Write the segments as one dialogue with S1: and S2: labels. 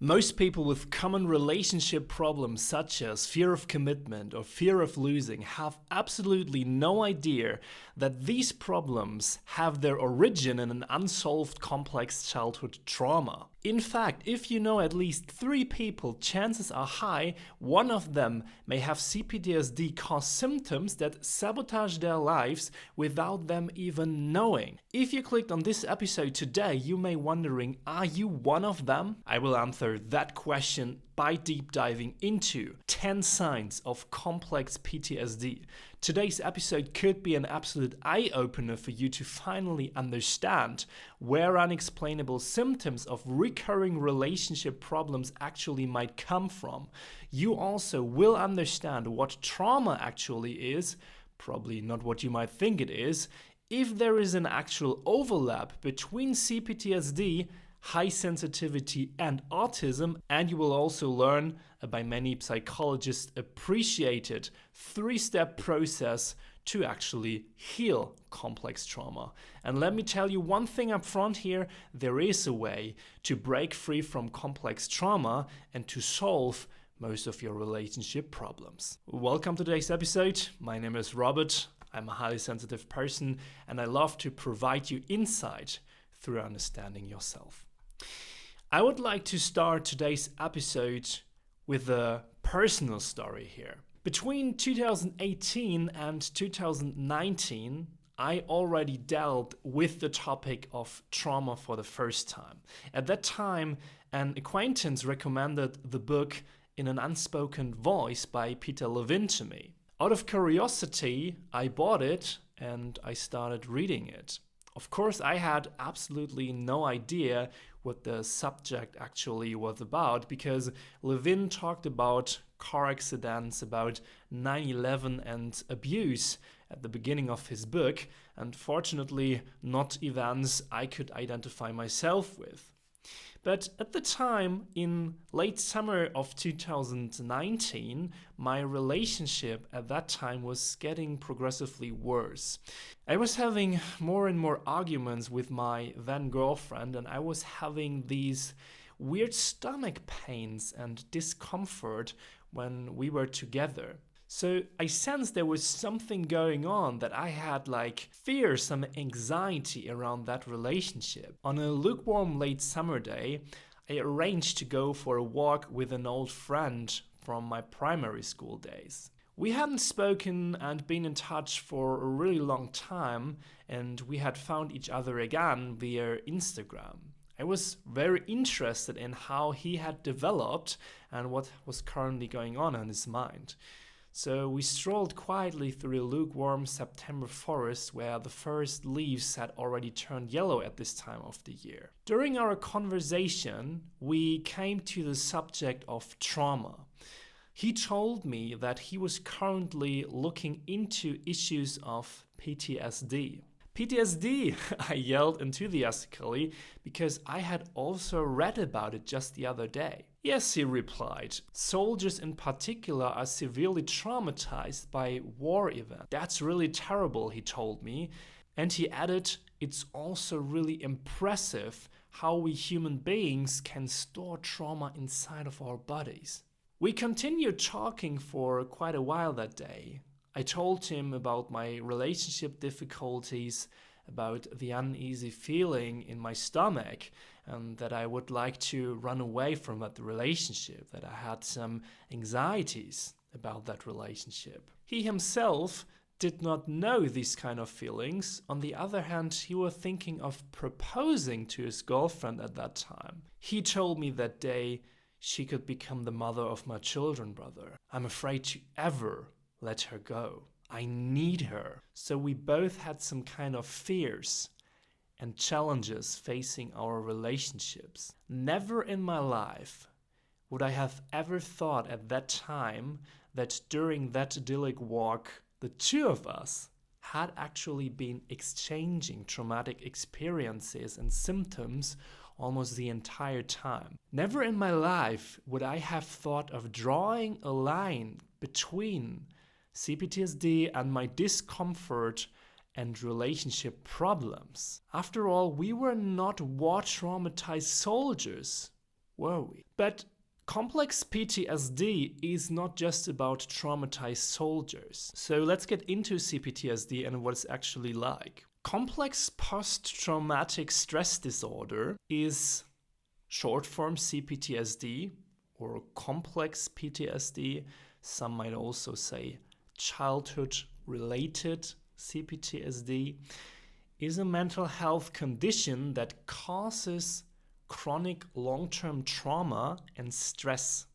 S1: Most people with common relationship problems such as fear of commitment or fear of losing have absolutely no idea that these problems have their origin in an unsolved complex childhood trauma. In fact, if you know at least 3 people, chances are high one of them may have CPTSD cause symptoms that sabotage their lives without them even knowing. If you clicked on this episode today, you may wondering, are you one of them? I will answer that question by deep diving into 10 signs of complex PTSD. Today's episode could be an absolute eye-opener for you to finally understand where unexplainable symptoms of recurring relationship problems actually might come from. You also will understand what trauma actually is, probably not what you might think it is, if there is an actual overlap between CPTSD, high sensitivity and autism, and you will also learn a by many psychologists appreciated 3-step process to actually heal complex trauma. And let me tell you one thing up front here, there is a way to break free from complex trauma and to solve most of your relationship problems. Welcome to today's episode. My name is Robert. I'm a highly sensitive person and I love to provide you insight through understanding yourself. I would like to start today's episode with a personal story here. Between 2018 and 2019, I already dealt with the topic of trauma for the first time. At that time, an acquaintance recommended the book In an Unspoken Voice by Peter Levine to me. Out of curiosity, I bought it and I started reading it. Of course, I had absolutely no idea what the subject actually was about because Levine talked about car accidents, about 9/11 and abuse at the beginning of his book, and fortunately not events I could identify myself with. But at the time, in late summer of 2019, my relationship at that time was getting progressively worse. I was having more and more arguments with my then girlfriend, and I was having these weird stomach pains and discomfort when we were together. So I sensed there was something going on, that I had fear, some anxiety around that relationship. On a lukewarm late summer day, I arranged to go for a walk with an old friend from my primary school days. We hadn't spoken and been in touch for a really long time, and we had found each other again via Instagram. I was very interested in how he had developed and what was currently going on in his mind. So we strolled quietly through a lukewarm September forest where the first leaves had already turned yellow at this time of the year. During our conversation, we came to the subject of trauma. He told me that he was currently looking into issues of PTSD. PTSD, I yelled enthusiastically because I had also read about it just the other day. Yes, he replied. Soldiers in particular are severely traumatized by war events. That's really terrible, he told me. And he added, it's also really impressive how we human beings can store trauma inside of our bodies. We continued talking for quite a while that day. I told him about my relationship difficulties, about the uneasy feeling in my stomach, and that I would like to run away from that relationship, that I had some anxieties about that relationship. He himself did not know these kind of feelings. On the other hand, he was thinking of proposing to his girlfriend at that time. He told me that day she could become the mother of my children, brother. I'm afraid to ever let her go. I need her. So we both had some kind of fears and challenges facing our relationships. Never in my life would I have ever thought at that time that during that idyllic walk, the two of us had actually been exchanging traumatic experiences and symptoms almost the entire time. Never in my life would I have thought of drawing a line between CPTSD and my discomfort and relationship problems. After all, we were not war-traumatized soldiers. Whoa. But complex PTSD is not just about traumatized soldiers. So let's get into CPTSD and what it's actually like. Complex post-traumatic stress disorder is short form CPTSD or complex PTSD. Some might also say childhood-related CPTSD, is a mental health condition that causes chronic long-term trauma and stress.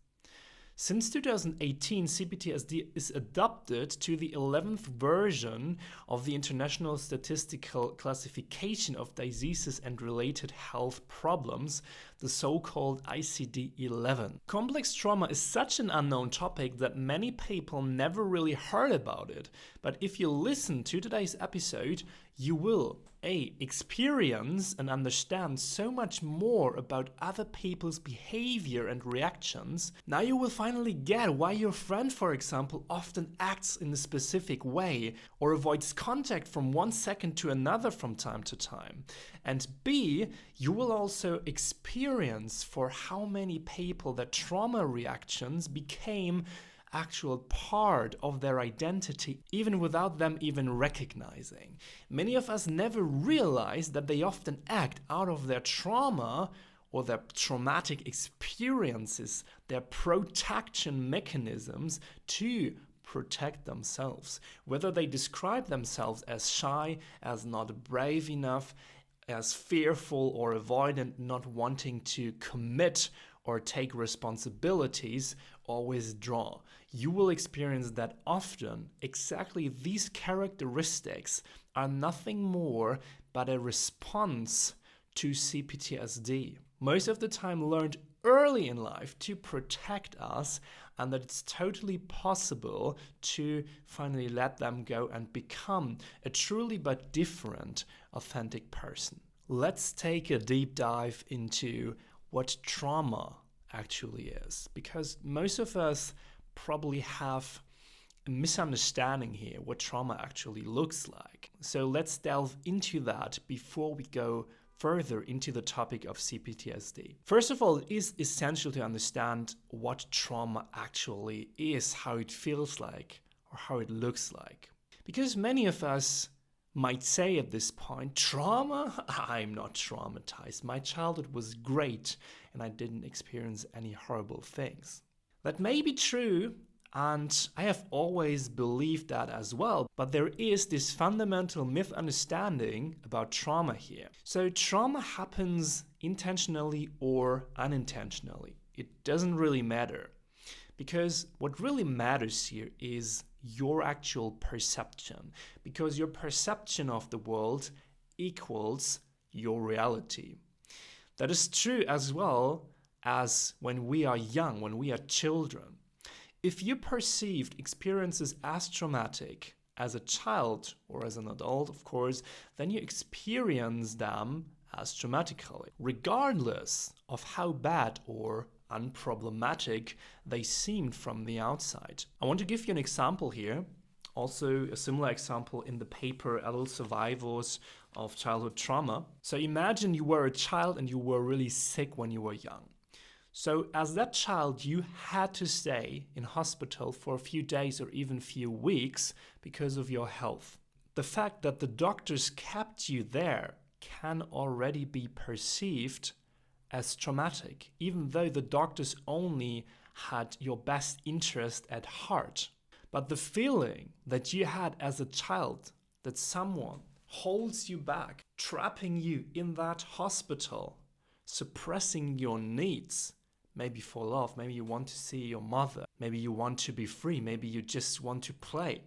S1: Since 2018, CPTSD is adapted to the 11th version of the International Statistical Classification of Diseases and Related Health Problems, the so-called ICD-11. Complex trauma is such an unknown topic that many people never really heard about it. But if you listen to today's episode, you will experience and understand so much more about other people's behavior and reactions. Now you will finally get why your friend, for example, often acts in a specific way or avoids contact from one second to another from time to time. And B, you will also experience for how many people that trauma reactions became actual part of their identity, even without them even recognizing. Many of us never realize that they often act out of their trauma or their traumatic experiences, their protection mechanisms to protect themselves. Whether they describe themselves as shy, as not brave enough, as fearful or avoidant, not wanting to commit or take responsibilities or withdraw. You will experience that often exactly these characteristics are nothing more but a response to CPTSD. Most of the time learned early in life to protect us, and that it's totally possible to finally let them go and become a truly but different, authentic person. Let's take a deep dive into what trauma actually is, because most of us probably have a misunderstanding here what trauma actually looks like. So let's delve into that before we go further into the topic of CPTSD. First of all, it is essential to understand what trauma actually is, how it feels like, or how it looks like. Because many of us might say at this point, trauma? I'm not traumatized. My childhood was great and I didn't experience any horrible things. That may be true, and I have always believed that as well, but there is this fundamental misunderstanding about trauma here. So trauma happens intentionally or unintentionally. It doesn't really matter, because what really matters here is your actual perception, because your perception of the world equals your reality. That is true as well as when we are young, when we are children. If you perceived experiences as traumatic as a child or as an adult, of course, then you experience them as traumatically, regardless of how bad or unproblematic they seemed from the outside. I want to give you an example here, also a similar example in the paper Adult Survivors of Childhood Trauma. So imagine you were a child and you were really sick when you were young. So as that child, you had to stay in hospital for a few days or even few weeks because of your health. The fact that the doctors kept you there can already be perceived as traumatic, even though the doctors only had your best interest at heart. But the feeling that you had as a child, that someone holds you back, trapping you in that hospital, suppressing your needs, maybe for love, maybe you want to see your mother, maybe you want to be free, maybe you just want to play.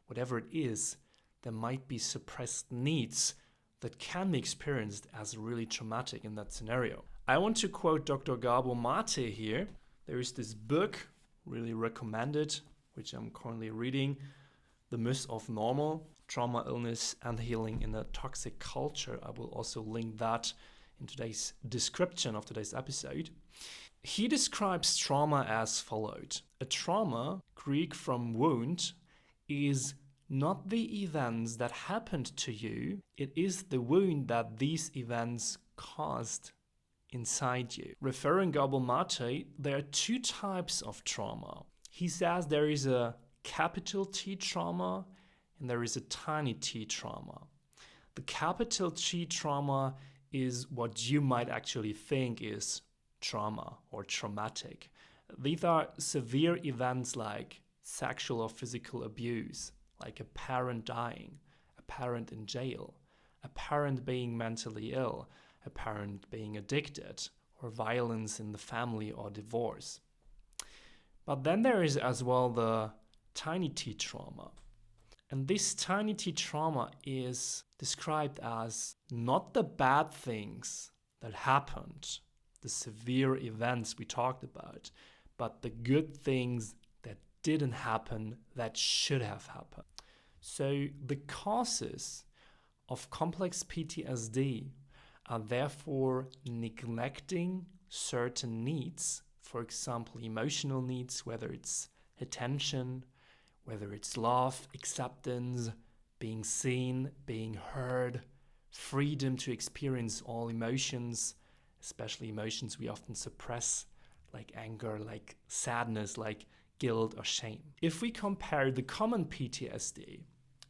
S1: Whatever it is, there might be suppressed needs that can be experienced as really traumatic in that scenario. I want to quote Dr. Gabo Mate here. There is this book, really recommended, which I'm currently reading, The Myth of Normal, Trauma, Illness, and Healing in a Toxic Culture. I will also link that in today's description of today's episode. He describes trauma as follows. A trauma, Greek from wound, is not the events that happened to you, it is the wound that these events caused inside you. Referring Gabor Mate, there are two types of trauma. He says there is a capital T trauma and there is a tiny t trauma. The capital T trauma is what you might actually think is trauma or traumatic. These are severe events like sexual or physical abuse, like a parent dying, a parent in jail, a parent being mentally ill, a parent being addicted, or violence in the family or divorce. But then there is as well the tiny t trauma. And this tiny t trauma is described as not the bad things that happened, the severe events we talked about, but the good things that didn't happen that should have happened. So the causes of complex PTSD are therefore neglecting certain needs, for example, emotional needs, whether it's attention, whether it's love, acceptance, being seen, being heard, freedom to experience all emotions, especially emotions we often suppress, like anger, like sadness, like guilt or shame. If we compare the common PTSD,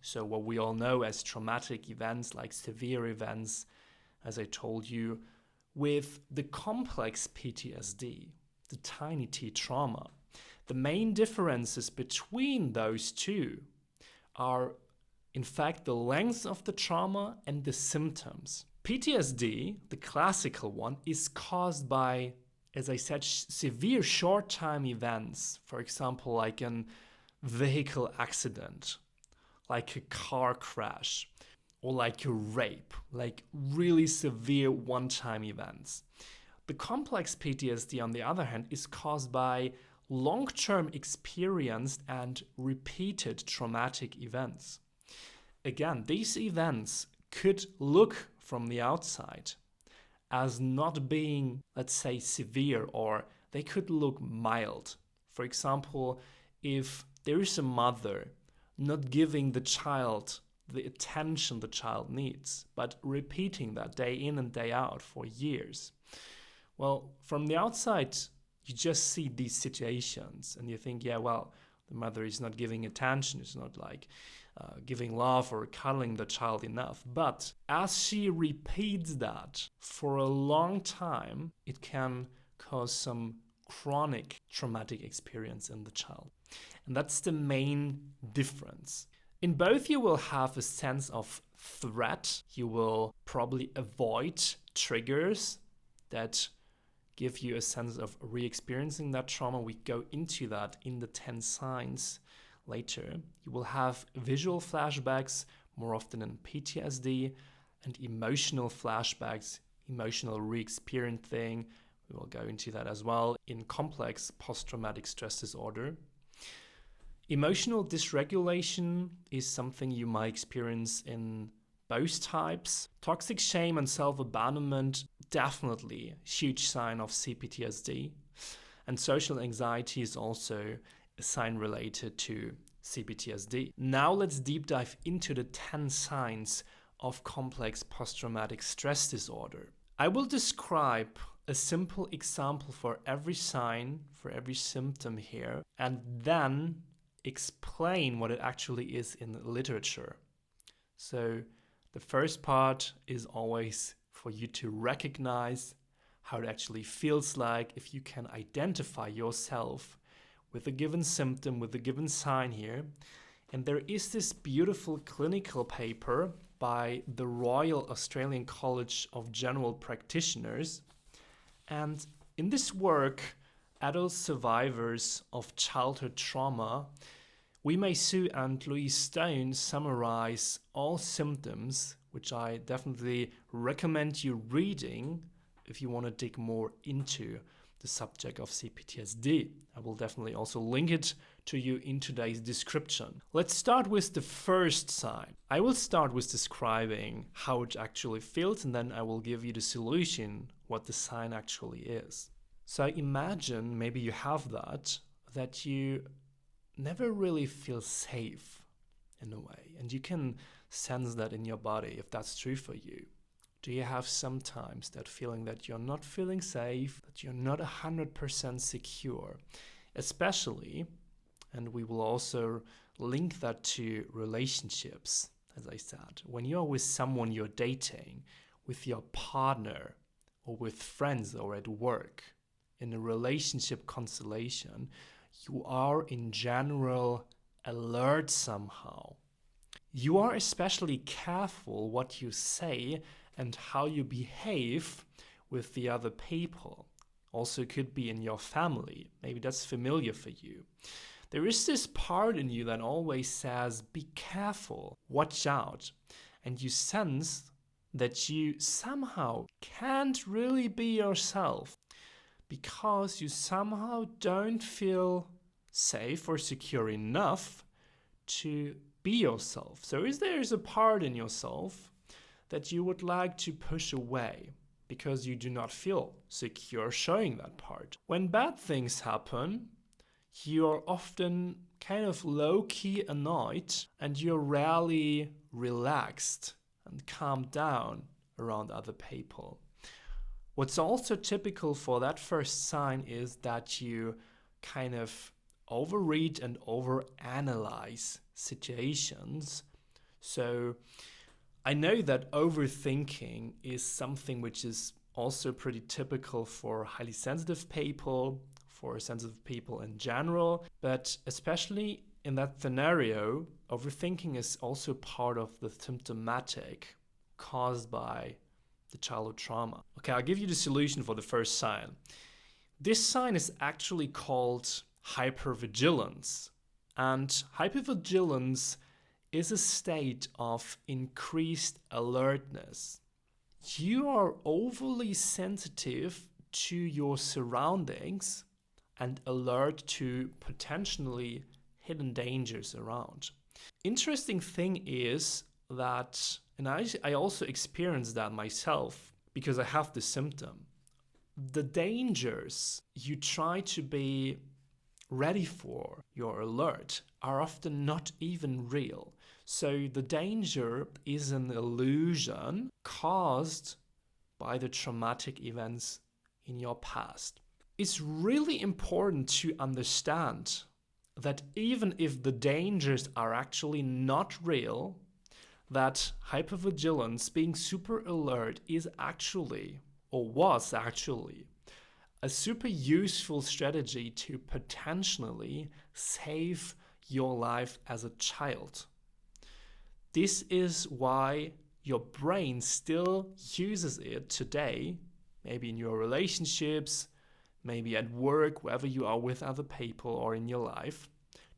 S1: so what we all know as traumatic events, like severe events, as I told you, with the complex PTSD, the tiny t trauma, the main differences between those two are, in fact, the length of the trauma and the symptoms. PTSD, the classical one, is caused by, as I said, severe short-time events, for example, like a vehicle accident, like a car crash, or like a rape, like really severe one-time events. The complex PTSD, on the other hand, is caused by long-term experienced and repeated traumatic events. Again, these events could look from the outside as not being, let's say, severe, or they could look mild. For example, if there is a mother not giving the child the attention the child needs, but repeating that day in and day out for years. Well, from the outside, you just see these situations and you think, yeah, well, the mother is not giving attention, it's not like giving love or cuddling the child enough. But as she repeats that for a long time, it can cause some chronic traumatic experience in the child. And that's the main difference. In both, you will have a sense of threat. You will probably avoid triggers that give you a sense of re-experiencing that trauma. We go into that in the 10 signs later. You will have visual flashbacks, more often in PTSD, and emotional flashbacks, emotional re-experiencing. We will go into that as well in complex post-traumatic stress disorder. Emotional dysregulation is something you might experience in both types. Toxic shame and self-abandonment, definitely a huge sign of CPTSD. And social anxiety is also a sign related to CPTSD. Now let's deep dive into the 10 signs of complex post-traumatic stress disorder. I will describe a simple example for every sign, for every symptom here, and then explain what it actually is in literature. So the first part is always for you to recognize how it actually feels like, if you can identify yourself with a given symptom, with a given sign here. And there is this beautiful clinical paper by the Royal Australian College of General Practitioners. And in this work, adult survivors of childhood trauma, Wei-Mei Su and Louise Stone summarize all symptoms, which I definitely recommend you reading if you want to dig more into the subject of CPTSD. I will definitely also link it to you in today's description. Let's start with the first sign. I will start with describing how it actually feels, and then I will give you the solution, what the sign actually is. So imagine, maybe you have that you never really feel safe in a way, and you can sense that in your body if that's true for you. Do you have sometimes that feeling that you're not feeling safe, that you're not 100% secure? Especially, and we will also link that to relationships, as I said, when you're with someone you're dating, with your partner, or with friends or at work, in a relationship constellation, you are in general alert somehow. You are especially careful what you say and how you behave with the other people. Also could be in your family. Maybe that's familiar for you. There is this part in you that always says, be careful, watch out. And you sense that you somehow can't really be yourself because you somehow don't feel safe or secure enough to be yourself. So there's a part in yourself that you would like to push away because you do not feel secure showing that part. When bad things happen, you're often kind of low-key annoyed and you're rarely relaxed and calmed down around other people. What's also typical for that first sign is that you kind of overread and overanalyze situations. So I know that overthinking is something which is also pretty typical for highly sensitive people, for sensitive people in general, but especially in that scenario, overthinking is also part of the symptomatic caused by the childhood trauma. Okay, I'll give you the solution for the first sign. This sign is actually called hypervigilance. And hypervigilance is a state of increased alertness. You are overly sensitive to your surroundings and alert to potentially hidden dangers around. Interesting thing is that, and I also experienced that myself because I have the symptom. The dangers you try to be ready for, your alert, are often not even real. So the danger is an illusion caused by the traumatic events in your past. It's really important to understand that even if the dangers are actually not real, that hypervigilance, being super alert, is actually, or was actually, a super useful strategy to potentially save your life as a child. This is why your brain still uses it today, maybe in your relationships, maybe at work, wherever you are with other people or in your life,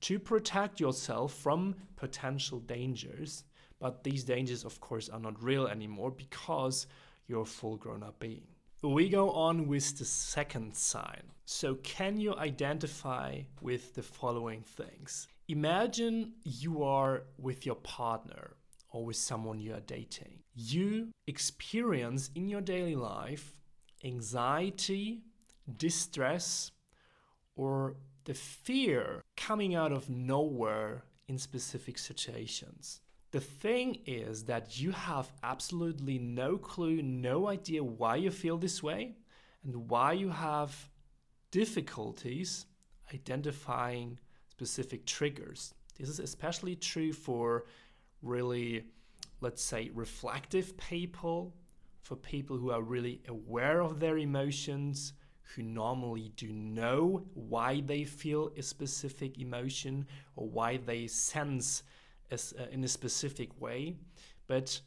S1: to protect yourself from potential dangers. But these dangers, of course, are not real anymore because you're a full grown-up being. We go on with the second sign. So can you identify with the following things? Imagine you are with your partner or with someone you are dating. You experience in your daily life anxiety, distress, or the fear coming out of nowhere in specific situations. The thing is that you have absolutely no clue, no idea why you feel this way and why you have difficulties identifying specific triggers. This is especially true for really, let's say, reflective people, for people who are really aware of their emotions, who normally do know why they feel a specific emotion or why they sense in a specific way, but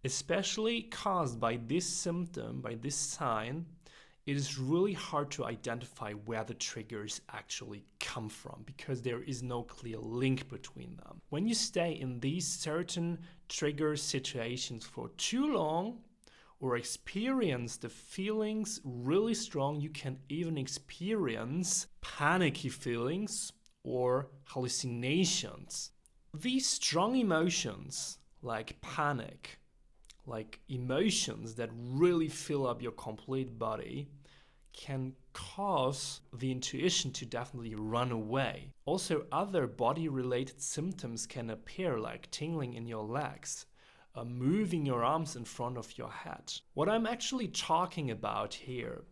S1: especially caused by this symptom, by this sign, it is really hard to identify where the triggers actually come from because there is no clear link between them. When you stay in these certain trigger situations for too long or experience the feelings really strong, you can even experience panicky feelings or hallucinations. These strong emotions, like panic, like emotions that really fill up your complete body, can cause the intuition to definitely run away. Also, other body-related symptoms can appear, like tingling in your legs, moving your arms in front of your head. What I'm actually talking about here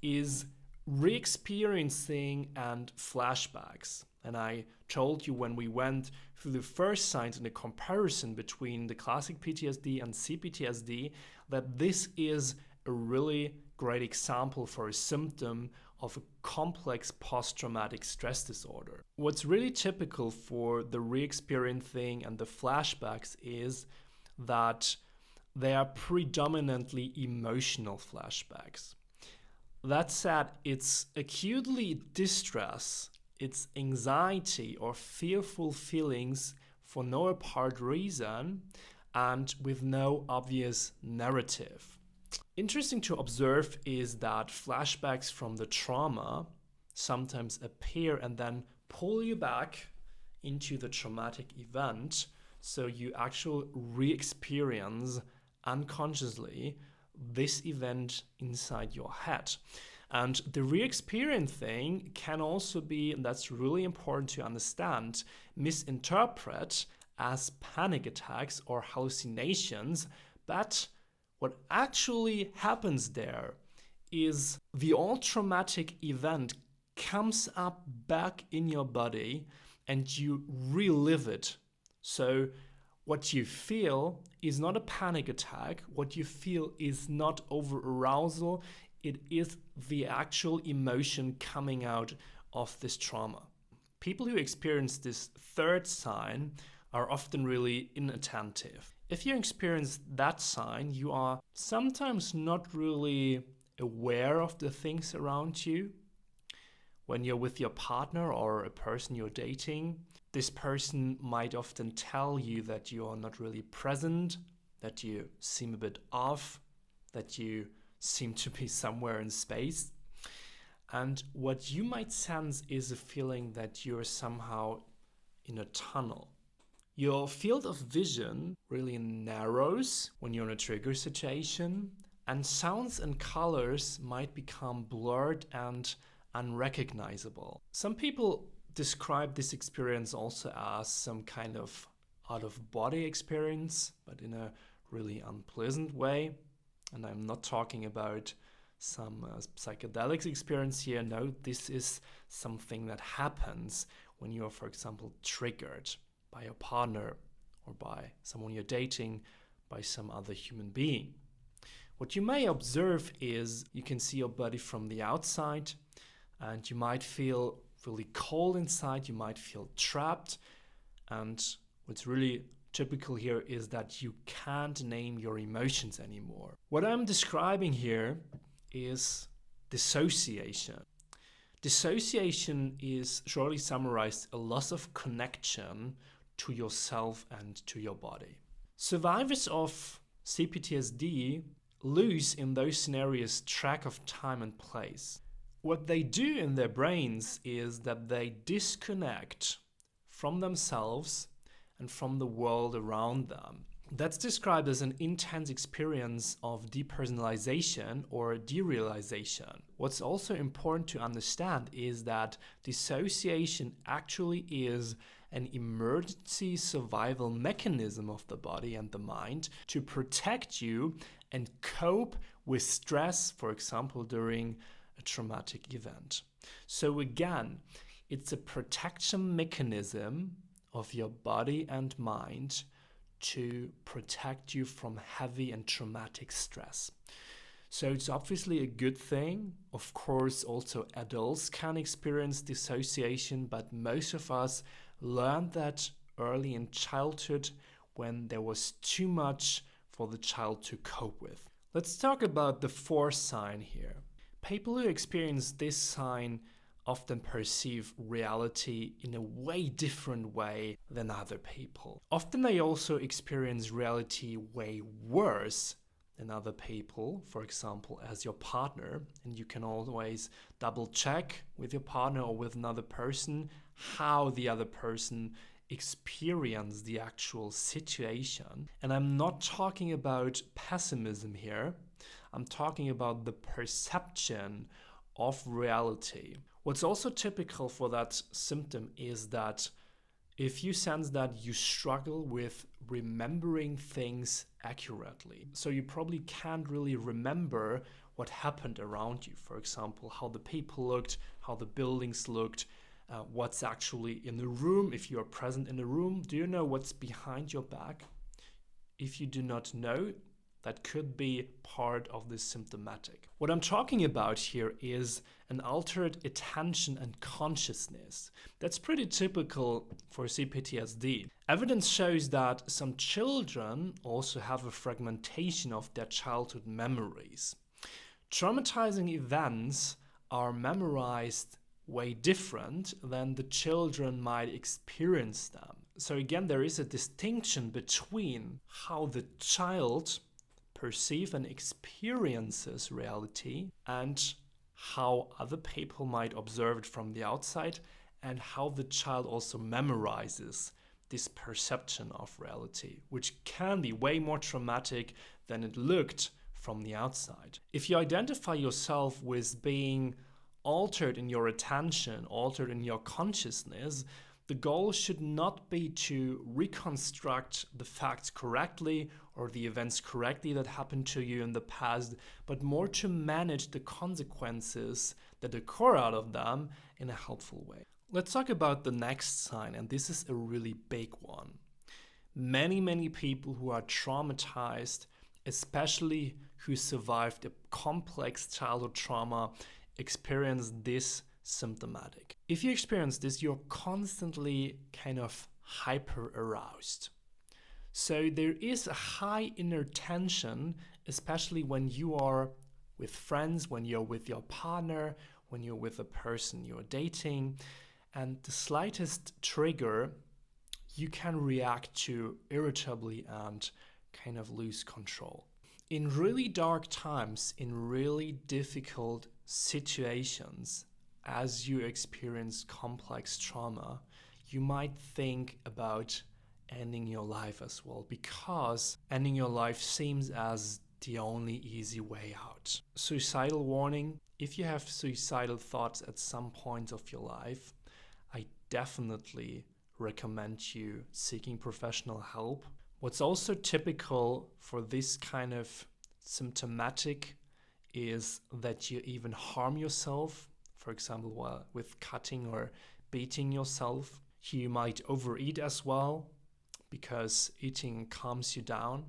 S1: is re-experiencing and flashbacks. And I told you when we went through the first signs and the comparison between the classic PTSD and CPTSD that this is a really great example for a symptom of a complex post-traumatic stress disorder. What's really typical for the re-experiencing and the flashbacks is that they are predominantly emotional flashbacks. That said, it's acutely distress, it's anxiety or fearful feelings for no apparent reason and with no obvious narrative. Interesting to observe is that flashbacks from the trauma sometimes appear and then pull you back into the traumatic event, so you actually re-experience unconsciously this event inside your head. And the re-experiencing can also be, and that's really important to understand, misinterpreted as panic attacks or hallucinations, but what actually happens there is the all traumatic event comes up back in your body and you relive it. So what you feel is not a panic attack. What you feel is not over-arousal. It is the actual emotion coming out of this trauma. People who experience this third sign are often really inattentive. If you experience that sign, you are sometimes not really aware of the things around you. When you're with your partner or a person you're dating, this person might often tell you that you are not really present, that you seem a bit off, that you seem to be somewhere in space. And what you might sense is a feeling that you're somehow in a tunnel. Your field of vision really narrows when you're in a trigger situation, and sounds and colors might become blurred and unrecognizable. Some people describe this experience also as some kind of out-of-body experience, but in a really unpleasant way. And I'm not talking about some psychedelics experience here. No, this is something that happens when you are, for example, triggered by your partner or by someone you're dating, by some other human being. What you may observe is you can see your body from the outside and you might feel really cold inside, you might feel trapped, and what's really typical here is that you can't name your emotions anymore. What I'm describing here is dissociation. Dissociation is shortly summarized a loss of connection to yourself and to your body. Survivors of CPTSD lose in those scenarios track of time and place. What they do in their brains is that they disconnect from themselves and from the world around them. That's described as an intense experience of depersonalization or derealization. What's also important to understand is that dissociation actually is an emergency survival mechanism of the body and the mind to protect you and cope with stress, for example, during a traumatic event. So again, it's a protection mechanism of your body and mind to protect you from heavy and traumatic stress. So it's obviously a good thing. Of course, also adults can experience dissociation, but most of us learned that early in childhood when there was too much for the child to cope with. Let's talk about the fourth sign here. People who experience this sign often perceive reality in a way different way than other people. Often they also experience reality way worse than other people, for example, as your partner, and you can always double check with your partner or with another person how the other person experienced the actual situation. And I'm not talking about pessimism here. I'm talking about the perception of reality. What's also typical for that symptom is that if you sense that you struggle with remembering things accurately. So you probably can't really remember what happened around you. For example, how the people looked, how the buildings looked, what's actually in the room. If you are present in the room, do you know what's behind your back? If you do not know, that could be part of this symptomatic. What I'm talking about here is an altered attention and consciousness. That's pretty typical for CPTSD. Evidence shows that some children also have a fragmentation of their childhood memories. Traumatizing events are memorized way different than the children might experience them. So again, there is a distinction between how the child perceives and experiences reality and how other people might observe it from the outside, and how the child also memorizes this perception of reality, which can be way more traumatic than it looked from the outside. If you identify yourself with being altered in your attention, altered in your consciousness, the goal should not be to reconstruct the facts correctly or the events correctly that happened to you in the past, but more to manage the consequences that occur out of them in a helpful way. Let's talk about the next sign, and this is a really big one. Many people who are traumatized, especially who survived a complex childhood trauma, experience this symptomatic. If you experience this, you're constantly kind of hyper aroused. So there is a high inner tension, especially when you are with friends, when you're with your partner, when you're with a person you're dating, and the slightest trigger, you can react to irritably and kind of lose control. In really dark times, in really difficult situations, as you experience complex trauma, you might think about ending your life as well, because ending your life seems as the only easy way out. Suicidal warning: if you have suicidal thoughts at some point of your life, I definitely recommend you seeking professional help. What's also typical for this kind of symptomatic is that you even harm yourself, for example, with cutting or beating yourself. You might overeat as well, because eating calms you down.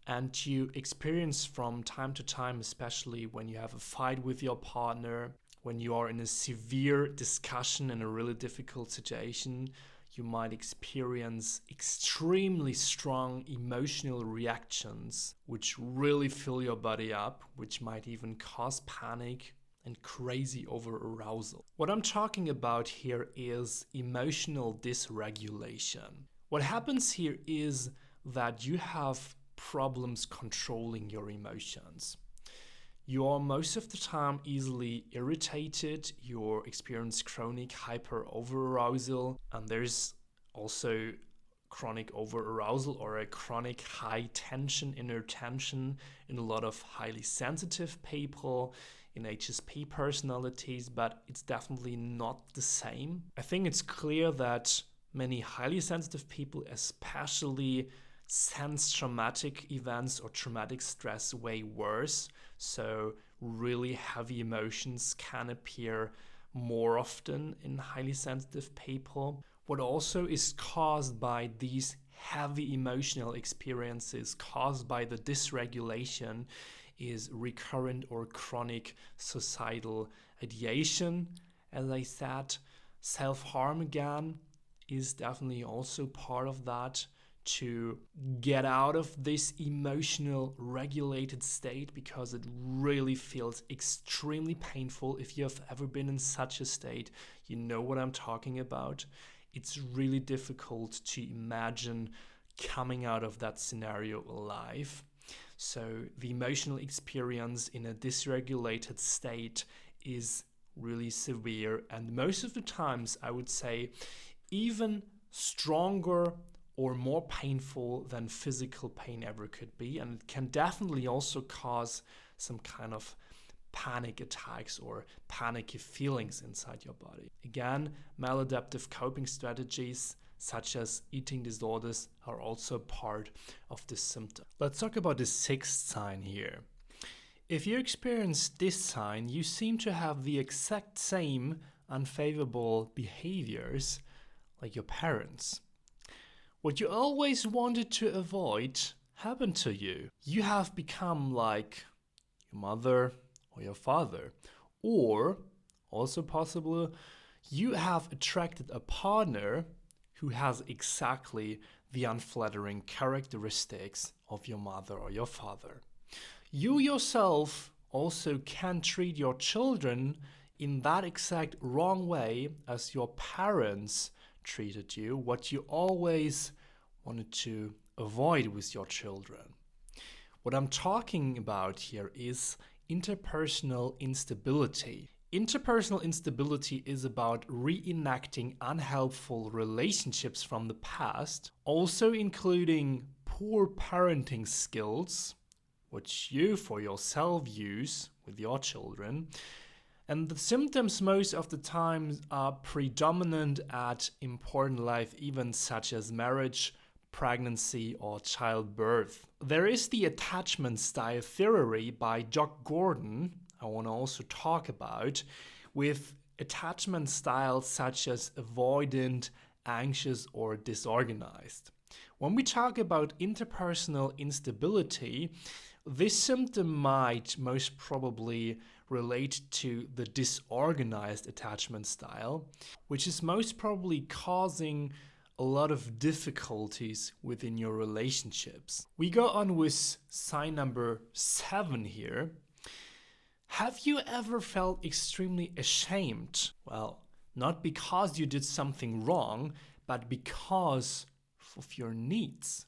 S1: And you experience from time to time, especially when you have a fight with your partner, when you are in a severe discussion in a really difficult situation, you might experience extremely strong emotional reactions, which really fill your body up, which might even cause panic and crazy over-arousal. What I'm talking about here is emotional dysregulation. What happens here is that you have problems controlling your emotions. You are most of the time easily irritated, you experience chronic hyper-overarousal, and there's also chronic overarousal or a chronic high tension, inner tension in a lot of highly sensitive people, in HSP personalities, but it's definitely not the same. I think it's clear that many highly sensitive people especially sense traumatic events or traumatic stress way worse. So really heavy emotions can appear more often in highly sensitive people. What also is caused by these heavy emotional experiences caused by the dysregulation is recurrent or chronic suicidal ideation. As I said, self-harm again is definitely also part of that. To get out of this emotional regulated state, because it really feels extremely painful. If you have ever been in such a state, you know what I'm talking about. It's really difficult to imagine coming out of that scenario alive. So the emotional experience in a dysregulated state is really severe, and most of the times I would say even stronger or more painful than physical pain ever could be. And it can definitely also cause some kind of panic attacks or panicky feelings inside your body. Again, maladaptive coping strategies such as eating disorders, are also part of this symptom. Let's talk about the sixth sign here. If you experience this sign, you seem to have the exact same unfavorable behaviors like your parents. What you always wanted to avoid happened to you. You have become like your mother or your father. Or, also possible, you have attracted a partner who has exactly the unflattering characteristics of your mother or your father. You yourself also can treat your children in that exact wrong way as your parents treated you, what you always wanted to avoid with your children. What I'm talking about here is interpersonal instability. Interpersonal instability is about reenacting unhelpful relationships from the past, also including poor parenting skills, which you for yourself use with your children. And the symptoms most of the time are predominant at important life events such as marriage, pregnancy, or childbirth. There is the attachment style theory by Doc Gordon, I want to also talk about, with attachment styles such as avoidant, anxious, or disorganized. When we talk about interpersonal instability, this symptom might most probably relate to the disorganized attachment style, which is most probably causing a lot of difficulties within your relationships. We go on with sign number 7 here. Have you ever felt extremely ashamed? Well, not because you did something wrong, but because of your needs.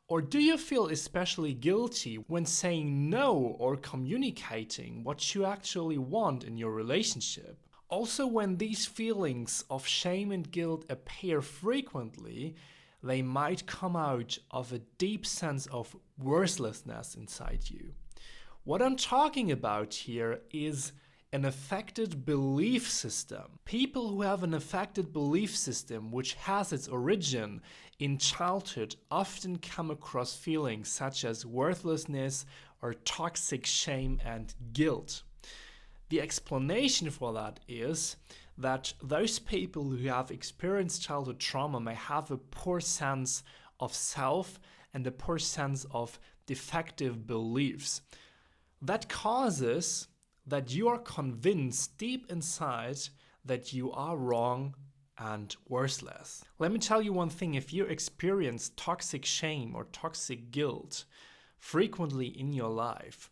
S1: Or do you feel especially guilty when saying no or communicating what you actually want in your relationship? Also, when these feelings of shame and guilt appear frequently, they might come out of a deep sense of worthlessness inside you. What I'm talking about here is an affected belief system. People who have an affected belief system which has its origin in childhood often come across feelings such as worthlessness or toxic shame and guilt. The explanation for that is that those people who have experienced childhood trauma may have a poor sense of self and a poor sense of defective beliefs. That causes that you are convinced deep inside that you are wrong and worthless. Let me tell you one thing, if you experience toxic shame or toxic guilt frequently in your life,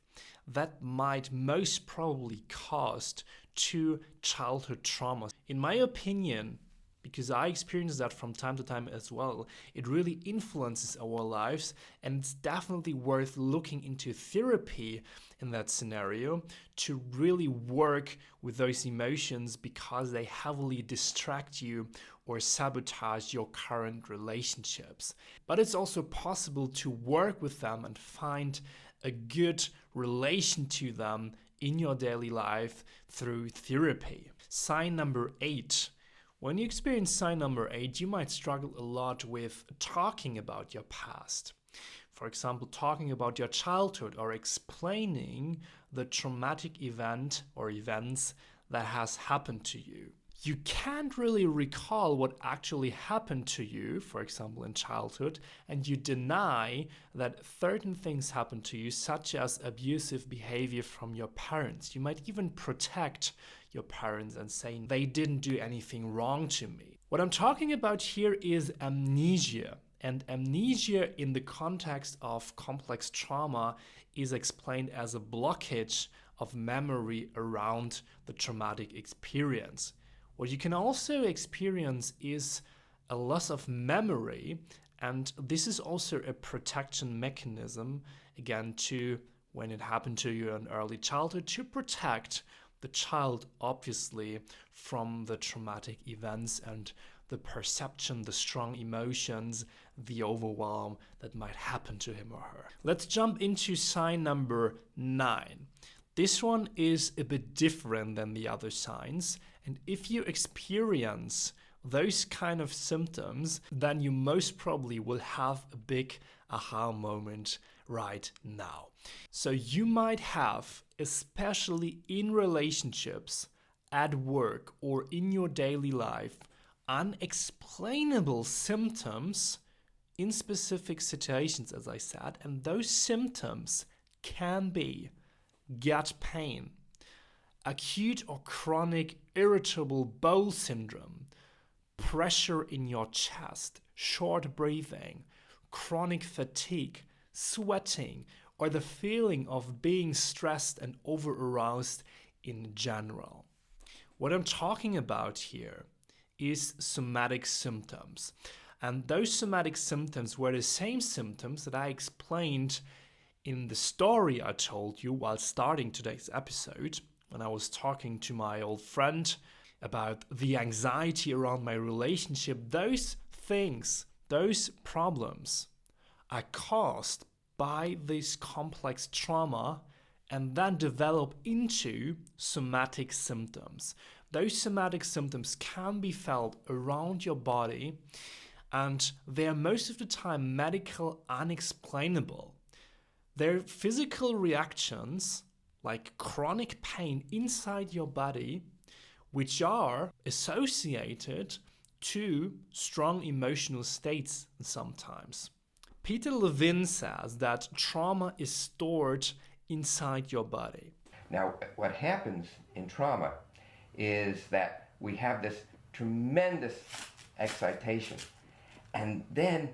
S1: that might most probably cause to childhood traumas. In my opinion, because I experience that from time to time as well, it really influences our lives, and it's definitely worth looking into therapy in that scenario to really work with those emotions, because they heavily distract you or sabotage your current relationships. But it's also possible to work with them and find a good relation to them in your daily life through therapy. Sign number 8. When you experience sign number 8, you might struggle a lot with talking about your past. For example, talking about your childhood or explaining the traumatic event or events that has happened to you. You can't really recall what actually happened to you, for example, in childhood, and you deny that certain things happened to you, such as abusive behavior from your parents. You might even protect your parents and say they didn't do anything wrong to me. What I'm talking about here is amnesia. And amnesia in the context of complex trauma is explained as a blockage of memory around the traumatic experience. What you can also experience is a loss of memory, and this is also a protection mechanism, again, to when it happened to you in early childhood, to protect the child, obviously, from the traumatic events and the perception, the strong emotions, the overwhelm that might happen to him or her. Let's jump into sign number 9. This one is a bit different than the other signs, and if you experience those kind of symptoms, then you most probably will have a big aha moment right now. So you might have, especially in relationships, at work, or in your daily life, unexplainable symptoms in specific situations, as I said, and those symptoms can be gut pain, acute or chronic irritable bowel syndrome, pressure in your chest, short breathing, chronic fatigue, sweating, or the feeling of being stressed and over-aroused in general. What I'm talking about here is somatic symptoms. And those somatic symptoms were the same symptoms that I explained in the story I told you while starting today's episode, when I was talking to my old friend about the anxiety around my relationship. Those things, those problems are caused by this complex trauma and then develop into somatic symptoms. Those somatic symptoms can be felt around your body, and they are most of the time medical unexplainable. They're physical reactions like chronic pain inside your body, which are associated to strong emotional states sometimes. Peter Levine says that trauma is stored inside your body.
S2: Now, what happens in trauma is that we have this tremendous excitation, and then,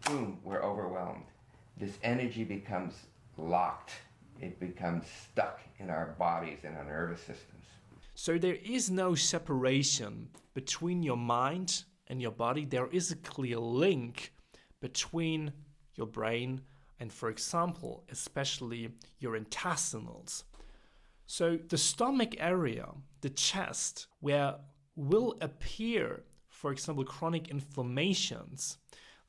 S2: boom, we're overwhelmed. This energy becomes locked. It becomes stuck in our bodies and our nervous systems.
S1: So there is no separation between your mind and your body. There is a clear link between your brain and, for example, especially your intestinals. So the stomach area, the chest, where will appear, for example, chronic inflammations,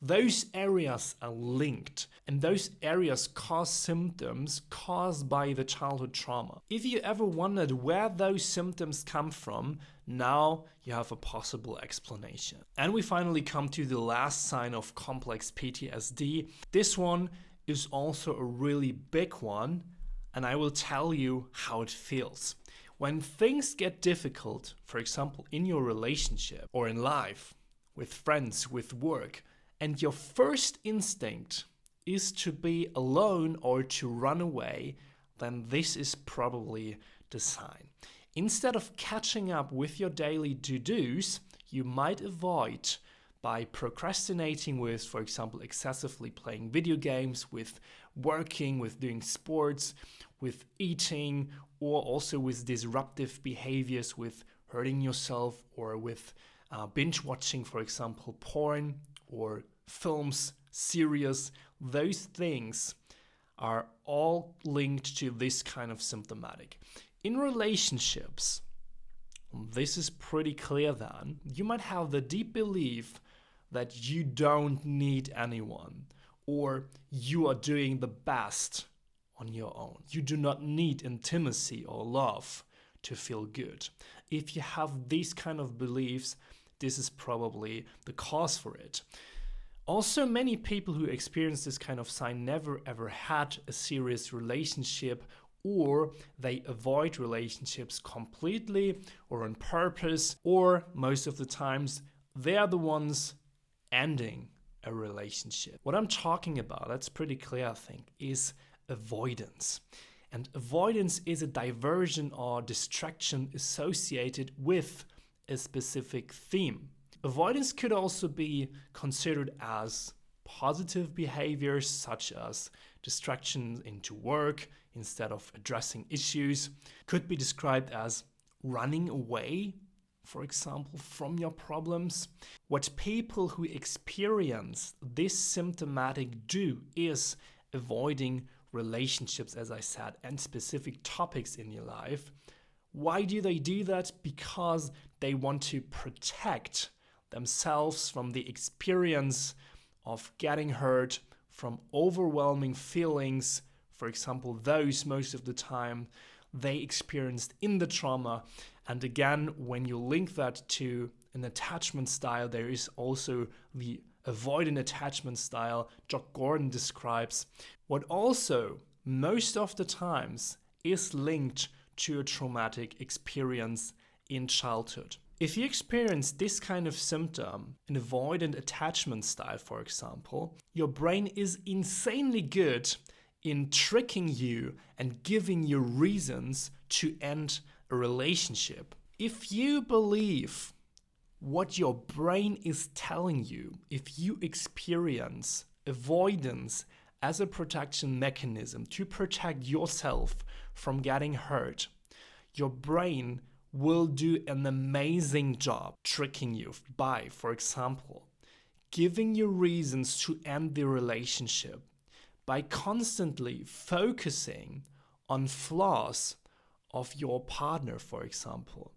S1: those areas are linked, and those areas cause symptoms caused by the childhood trauma. If you ever wondered where those symptoms come from, now you have a possible explanation. And we finally come to the last sign of complex PTSD. This one is also a really big one, and I will tell you how it feels. When things get difficult, for example, in your relationship or in life, with friends, with work, and your first instinct is to be alone or to run away, then this is probably the sign. Instead of catching up with your daily to-dos, you might avoid by procrastinating with, for example, excessively playing video games, with working, with doing sports, with eating, or also with disruptive behaviors, with hurting yourself, or with binge watching, for example, porn or films, series. Those things are all linked to this kind of symptomatic. In relationships, this is pretty clear then. You might have the deep belief that you don't need anyone, or you are doing the best on your own. You do not need intimacy or love to feel good. If you have these kind of beliefs, this is probably the cause for it. Also, many people who experience this kind of sign never ever had a serious relationship, or they avoid relationships completely or on purpose, or most of the times they are the ones ending a relationship. What I'm talking about, that's pretty clear I think, is avoidance. And avoidance is a diversion or distraction associated with a specific theme. Avoidance could also be considered as positive behaviors, such as distraction into work instead of addressing issues. Could be described as running away, for example, from your problems. What people who experience this symptomatic do is avoiding relationships, as I said, and specific topics in your life. Why do they do that? Because they want to protect themselves from the experience of getting hurt, from overwhelming feelings, for example, those most of the time they experienced in the trauma. And again, when you link that to an attachment style, there is also the avoidant attachment style Jock Gordon describes, what also most of the times is linked to a traumatic experience in childhood. If you experience this kind of symptom, an avoidant attachment style, for example, your brain is insanely good in tricking you and giving you reasons to end a relationship. If you believe what your brain is telling you, if you experience avoidance as a protection mechanism to protect yourself from getting hurt, your brain will do an amazing job tricking you by, for example, giving you reasons to end the relationship by constantly focusing on flaws of your partner, for example.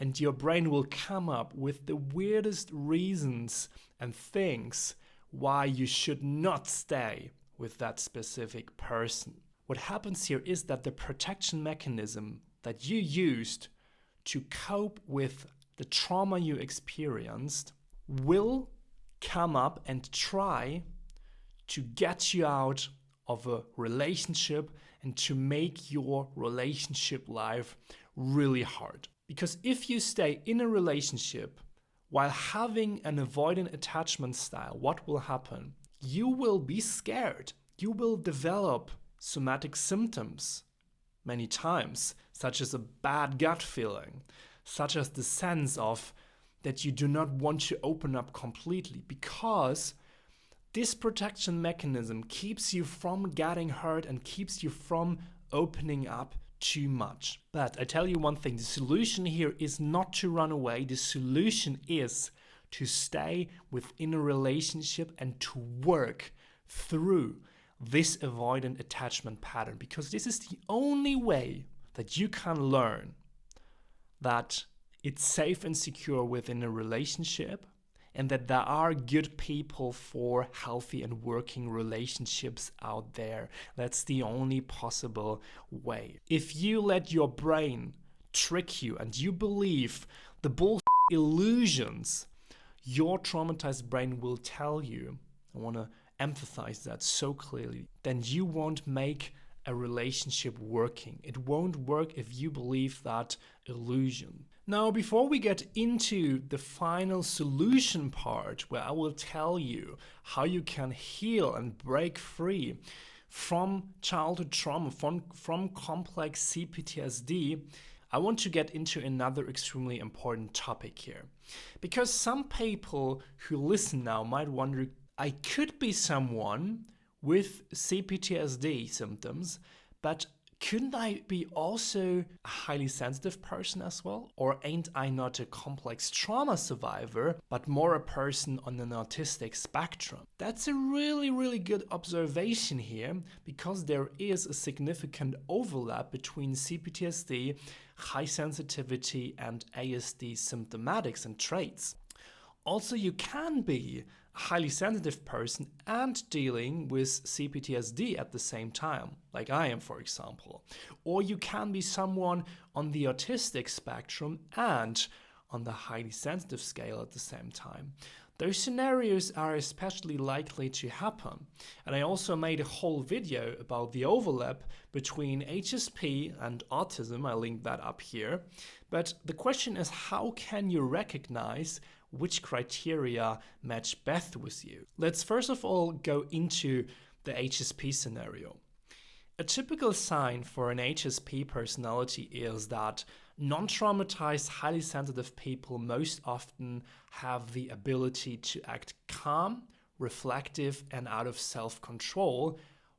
S1: And your brain will come up with the weirdest reasons and things why you should not stay with that specific person. What happens here is that the protection mechanism that you used to cope with the trauma you experienced will come up and try to get you out of a relationship and to make your relationship life really hard. Because if you stay in a relationship while having an avoidant attachment style, what will happen? You will be scared. You will develop somatic symptoms many times, such as a bad gut feeling, such as the sense of that you do not want to open up completely, because this protection mechanism keeps you from getting hurt and keeps you from opening up too much. But I tell you one thing, the solution here is not to run away. The solution is to stay within a relationship and to work through this avoidant attachment pattern, because this is the only way that you can learn that it's safe and secure within a relationship and that there are good people for healthy and working relationships out there. That's the only possible way. If you let your brain trick you and you believe the bullshit illusions your traumatized brain will tell you, I want to emphasize that so clearly, then you won't make a relationship working. It won't work if you believe that illusion. Now, before we get into the final solution part, where I will tell you how you can heal and break free from childhood trauma, from complex CPTSD, I want to get into another extremely important topic here. Because some people who listen now might wonder, I could be someone with CPTSD symptoms, but couldn't I be also a highly sensitive person as well? Or ain't I not a complex trauma survivor, but more a person on an autistic spectrum? That's a really, really good observation here, because there is a significant overlap between CPTSD, high sensitivity, and ASD symptomatics and traits. Also, you can be a highly sensitive person and dealing with CPTSD at the same time, like I am, for example. Or you can be someone on the autistic spectrum and on the highly sensitive scale at the same time. Those scenarios are especially likely to happen. And I also made a whole video about the overlap between HSP and autism. I linked that up here. But the question is, how can you recognize which criteria match best with you? Let's first of all go into the HSP scenario. A typical sign for an HSP personality is that non-traumatized, highly sensitive people most often have the ability to act calm, reflective, and out of self-control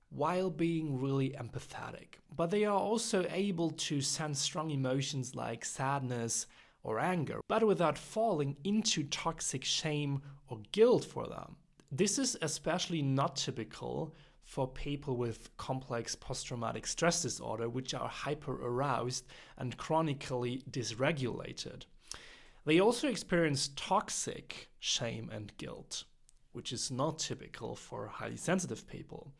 S1: while being really empathetic. But they are also able to sense strong emotions like sadness or anger, but without falling into toxic shame or guilt for them. This is especially not typical for people with complex post-traumatic stress disorder, which are hyper-aroused and chronically dysregulated. They also experience toxic shame and guilt, which is not typical for highly sensitive people.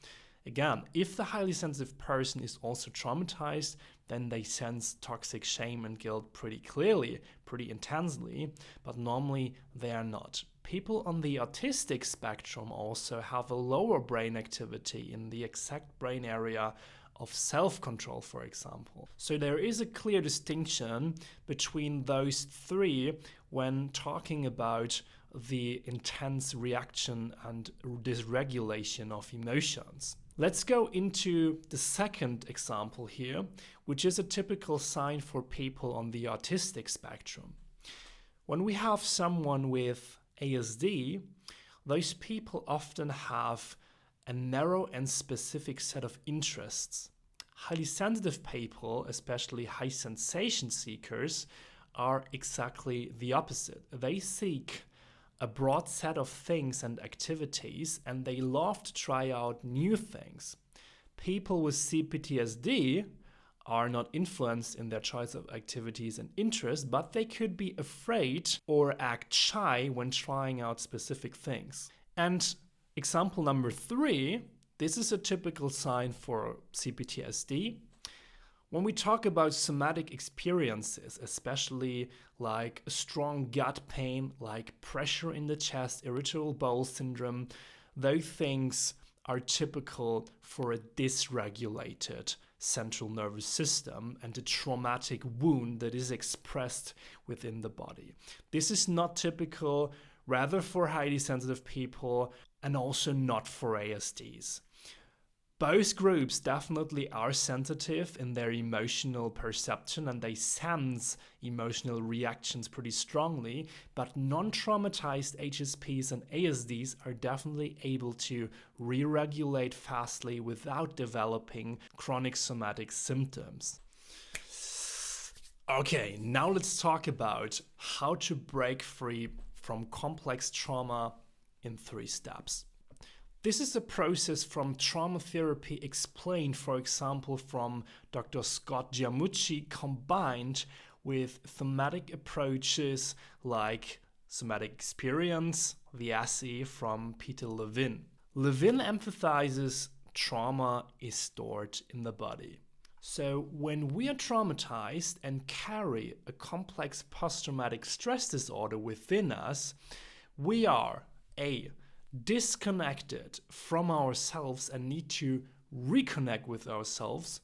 S1: Again, if the highly sensitive person is also traumatized, then they sense toxic shame and guilt pretty clearly, pretty intensely, but normally they are not. People on the autistic spectrum also have a lower brain activity in the exact brain area of self-control, for example. So there is a clear distinction between those three when talking about the intense reaction and dysregulation of emotions. Let's go into the second example here, which is a typical sign for people on the autistic spectrum. When we have someone with ASD, those people often have a narrow and specific set of interests. Highly sensitive people, especially high sensation seekers, are exactly the opposite. They seek a broad set of things and activities, and they love to try out new things. People with CPTSD are not influenced in their choice of activities and interests, but they could be afraid or act shy when trying out specific things. And example number 3, this is a typical sign for CPTSD. When we talk about somatic experiences, especially like a strong gut pain, like pressure in the chest, irritable bowel syndrome, those things are typical for a dysregulated central nervous system and a traumatic wound that is expressed within the body. This is not typical, rather for highly sensitive people and also not for ASDs. Both groups definitely are sensitive in their emotional perception and they sense emotional reactions pretty strongly, but non-traumatized HSPs and ASDs are definitely able to re-regulate fastly without developing chronic somatic symptoms. Okay, now let's talk about how to break free from complex trauma in 3 steps. This is a process from trauma therapy explained, for example, from Dr. Scott Giamucci, combined with thematic approaches like somatic experience, the essay from Peter Levin. Levin emphasizes trauma is stored in the body. So when we are traumatized and carry a complex post-traumatic stress disorder within us, we are disconnected from ourselves and need to reconnect with ourselves,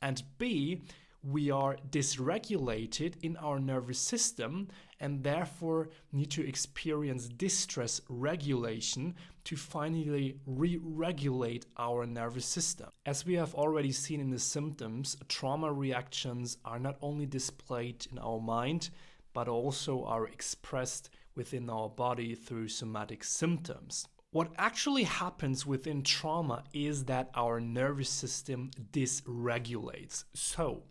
S1: and B, we are dysregulated in our nervous system and therefore need to experience distress regulation to finally re-regulate our nervous system. As we have already seen in the symptoms, trauma reactions are not only displayed in our mind, but also are expressed within our body through somatic symptoms. What actually happens within trauma is that our nervous system dysregulates. So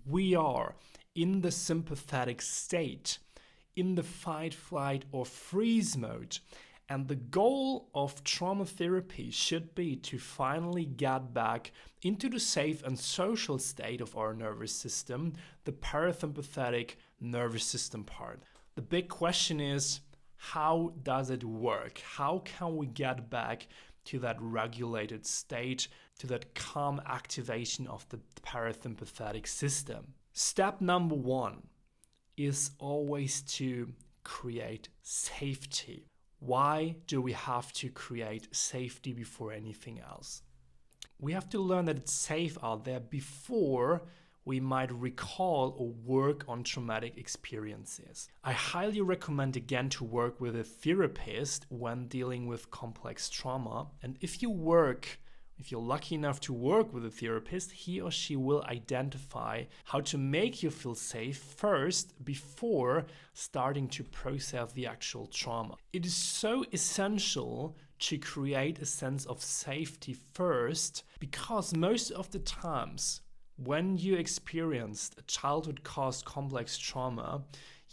S1: we are in the sympathetic state, in the fight, flight, or freeze mode. And the goal of trauma therapy should be to finally get back into the safe and social state of our nervous system, the parasympathetic nervous system part. The big question is, how does it work? How can we get back to that regulated state, to that calm activation of the parasympathetic system? Step number 1 is always to create safety. Why do we have to create safety before anything else? We have to learn that it's safe out there before we might recall or work on traumatic experiences. I highly recommend again to work with a therapist when dealing with complex trauma. And if you're lucky enough to work with a therapist, he or she will identify how to make you feel safe first before starting to process the actual trauma. It is so essential to create a sense of safety first, because most of the times when you experienced a childhood-caused complex trauma,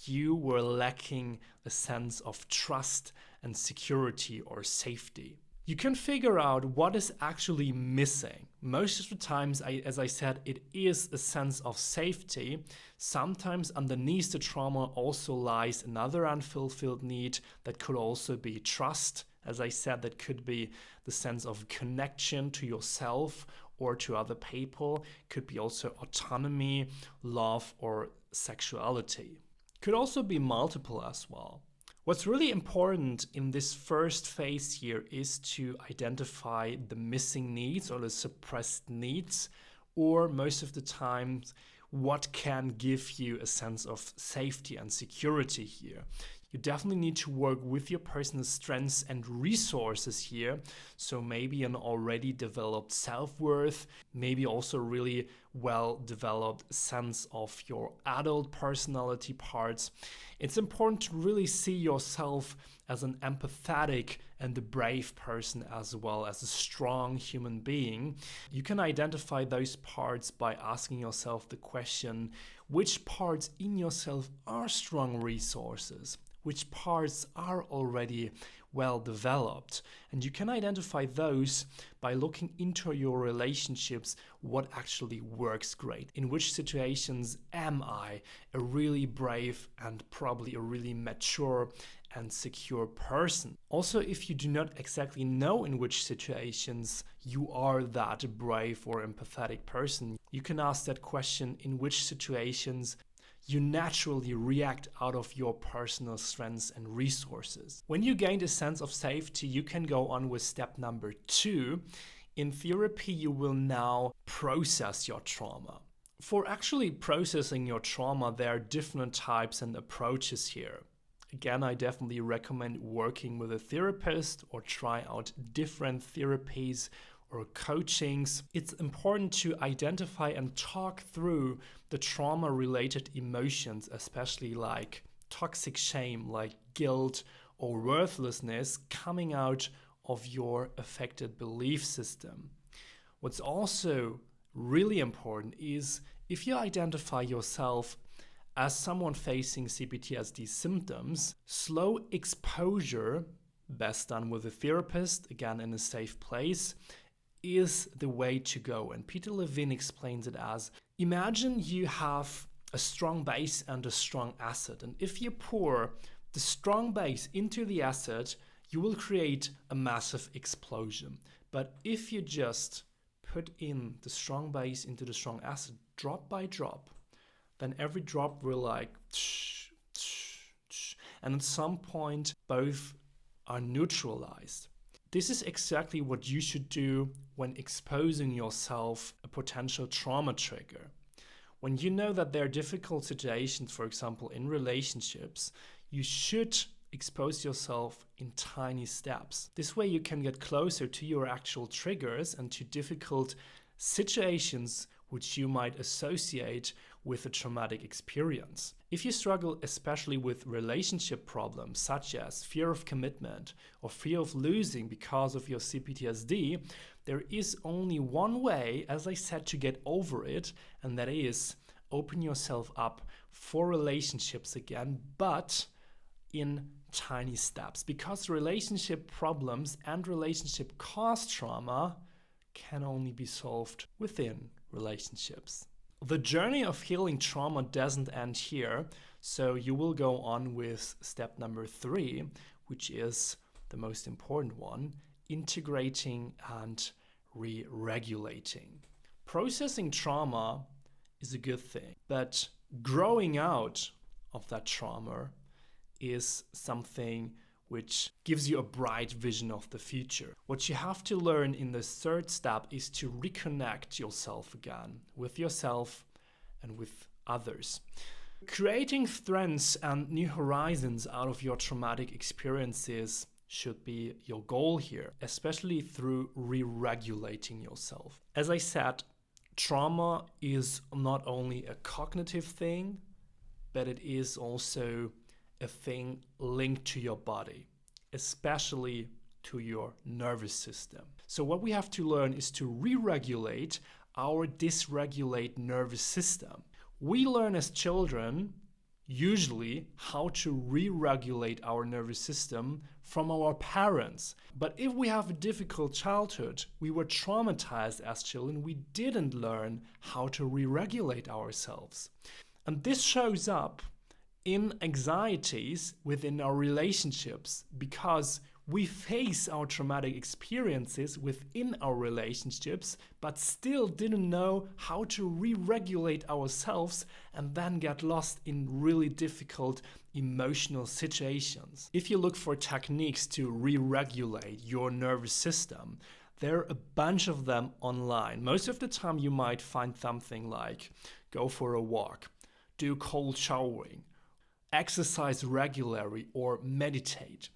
S1: you were lacking a sense of trust and security or safety. You can figure out what is actually missing. Most of the times, as I said, it is a sense of safety. Sometimes underneath the trauma also lies another unfulfilled need that could also be trust As I said, that could be the sense of connection to yourself or to other people. Could be also autonomy, love, or sexuality. Could also be multiple as well. What's really important in this first phase here is to identify the missing needs or the suppressed needs, or most of the time, what can give you a sense of safety and security here. You definitely need to work with your personal strengths and resources here. So maybe an already developed self-worth, maybe also really well-developed sense of your adult personality parts. It's important to really see yourself as an empathetic and a brave person, as well as a strong human being. You can identify those parts by asking yourself the question, which parts in yourself are strong resources? Which parts are already well developed? And you can identify those by looking into your relationships, what actually works great. In which situations am I a really brave and probably a really mature and secure person? Also, if you do not exactly know in which situations you are that brave or empathetic person, you can ask that question, in which situations you naturally react out of your personal strengths and resources. When you gained a sense of safety, you can go on with step number 2. In therapy, you will now process your trauma. For actually processing your trauma, there are different types and approaches here. Again, I definitely recommend working with a therapist or try out different therapies or coachings. It's important to identify and talk through the trauma-related emotions, especially like toxic shame, like guilt or worthlessness coming out of your affected belief system. What's also really important is if you identify yourself as someone facing CPTSD symptoms, slow exposure, best done with a therapist, again in a safe place, is the way to go. And Peter Levine explains it as, imagine you have a strong base and a strong acid. And if you pour the strong base into the acid, you will create a massive explosion. But if you just put in the strong base into the strong acid drop by drop, then every drop will like tsh, tsh, tsh, and at some point both are neutralized. This is exactly what you should do when exposing yourself a potential trauma trigger. When you know that there are difficult situations, for example, in relationships, you should expose yourself in tiny steps. This way you can get closer to your actual triggers and to difficult situations which you might associate with a traumatic experience. If you struggle especially with relationship problems such as fear of commitment or fear of losing because of your CPTSD, there is only one way, as I said, to get over it, and that is open yourself up for relationships again, but in tiny steps, because relationship problems and relationship caused trauma can only be solved within relationships. The journey of healing trauma doesn't end here, so you will go on with step number 3, which is the most important one, integrating and re-regulating. Processing trauma is a good thing, but growing out of that trauma is something which gives you a bright vision of the future. What you have to learn in the third step is to reconnect yourself again with yourself and with others. Creating strengths and new horizons out of your traumatic experiences should be your goal here, especially through re-regulating yourself. As I said, trauma is not only a cognitive thing, but it is also a thing linked to your body, especially to your nervous system. So what we have to learn is to re-regulate our dysregulated nervous system. We learn as children usually how to re-regulate our nervous system from our parents. But if we have a difficult childhood, we were traumatized as children, we didn't learn how to re-regulate ourselves. And this shows up in anxieties within our relationships because We face our traumatic experiences within our relationships, but still didn't know how to re-regulate ourselves and then get lost in really difficult emotional situations. If you look for techniques to re-regulate your nervous system, there are a bunch of them online. Most of the time you might find something like go for a walk, do cold showering, exercise regularly, or meditate.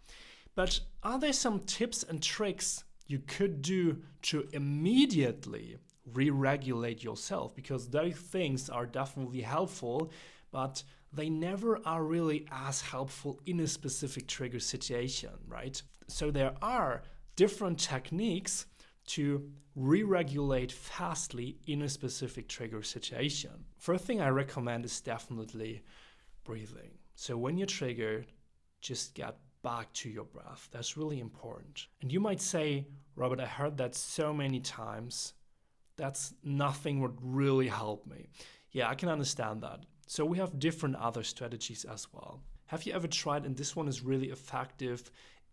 S1: But are there some tips and tricks you could do to immediately re-regulate yourself? Because those things are definitely helpful, but they never are really as helpful in a specific trigger situation, right? So there are different techniques to re-regulate fastly in a specific trigger situation. First thing I recommend is definitely breathing. So when you're triggered, just get back to your breath. That's really important. And you might say, Robert, I heard that so many times. That's nothing would really help me. Yeah, I can understand that. So we have different other strategies as well. Have you ever tried, and this one is really effective,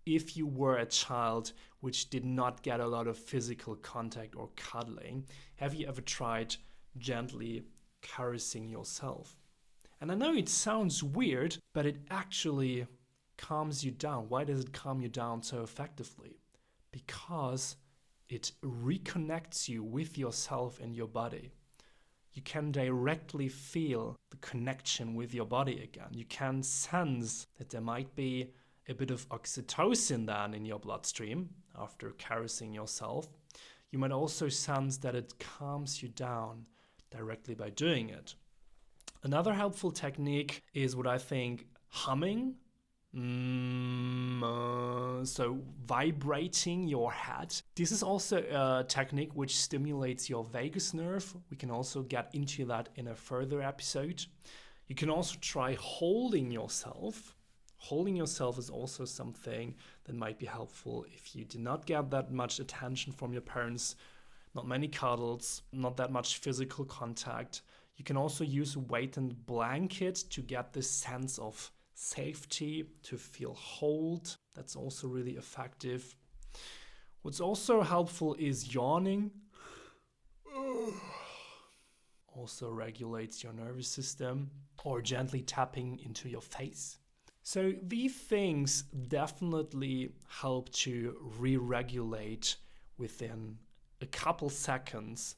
S1: if you were a child which did not get a lot of physical contact or cuddling, have you ever tried gently caressing yourself? And I know it sounds weird, but it actually calms you down. Why does it calm you down so effectively? Because it reconnects you with yourself and your body. You can directly feel the connection with your body again. You can sense that there might be a bit of oxytocin then in your bloodstream after caressing yourself. You might also sense that it calms you down directly by doing it. Another helpful technique is what I think humming. So vibrating your head. This is also a technique which stimulates your vagus nerve. We can also get into that in a further episode. You can also try holding yourself. Holding yourself is also something that might be helpful if you did not get that much attention from your parents, not many cuddles, not that much physical contact. You can also use a weighted blanket to get this sense of safety, to feel hold. That's also really effective. What's also helpful is yawning. Also regulates your nervous system, or gently tapping into your face. So these things definitely help to re-regulate within a couple seconds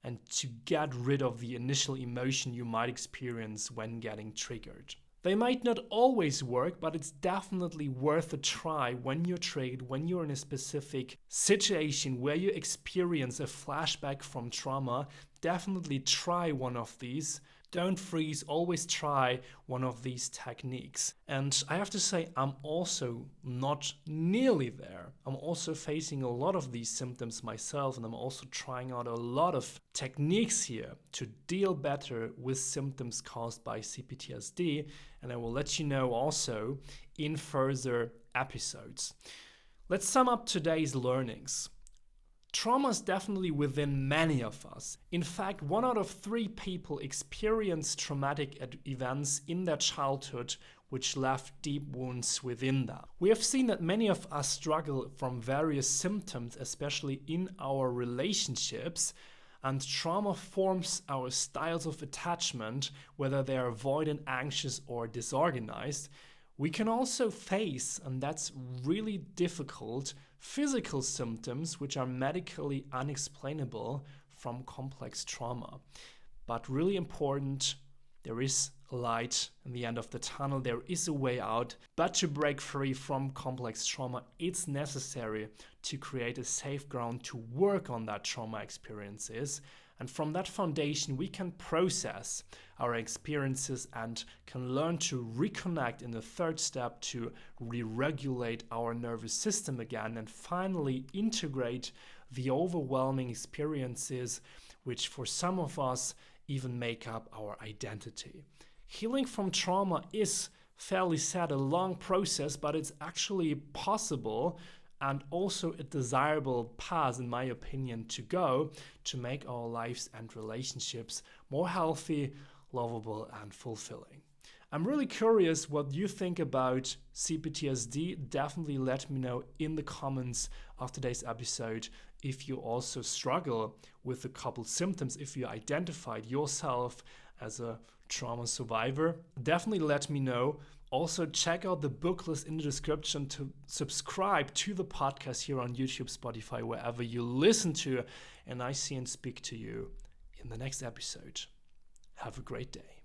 S1: and to get rid of the initial emotion you might experience when getting triggered. They might not always work, but it's definitely worth a try when you're triggered, when you're in a specific situation where you experience a flashback from trauma. Definitely try one of these. Don't freeze, always try one of these techniques. And I have to say, I'm also not nearly there. I'm also facing a lot of these symptoms myself, and I'm also trying out a lot of techniques here to deal better with symptoms caused by CPTSD, and I will let you know also in further episodes. Let's sum up today's learnings. Trauma is definitely within many of us. In fact, 1 out of 3 people experience traumatic events in their childhood which left deep wounds within them. We have seen that many of us struggle from various symptoms, especially in our relationships, and trauma forms our styles of attachment, whether they are avoidant, anxious, or disorganized. We can also face, and that's really difficult, physical symptoms which are medically unexplainable from complex trauma. But really important, there is a light in the end of the tunnel, there is a way out. But to break free from complex trauma, it's necessary to create a safe ground to work on that trauma experiences. And from that foundation, we can process our experiences and can learn to reconnect in the third step to re-regulate our nervous system again and finally integrate the overwhelming experiences which for some of us even make up our identity. Healing from trauma is fairly said a long process, but it's actually possible and also a desirable path, in my opinion, to go to make our lives and relationships more healthy, lovable, and fulfilling. I'm really curious what you think about CPTSD. Definitely let me know in the comments of today's episode if you also struggle with a couple symptoms, if you identified yourself as a trauma survivor. Definitely let me know. Also, check out the book list in the description to subscribe to the podcast here on YouTube, Spotify, wherever you listen to. And I see and speak to you in the next episode. Have a great day.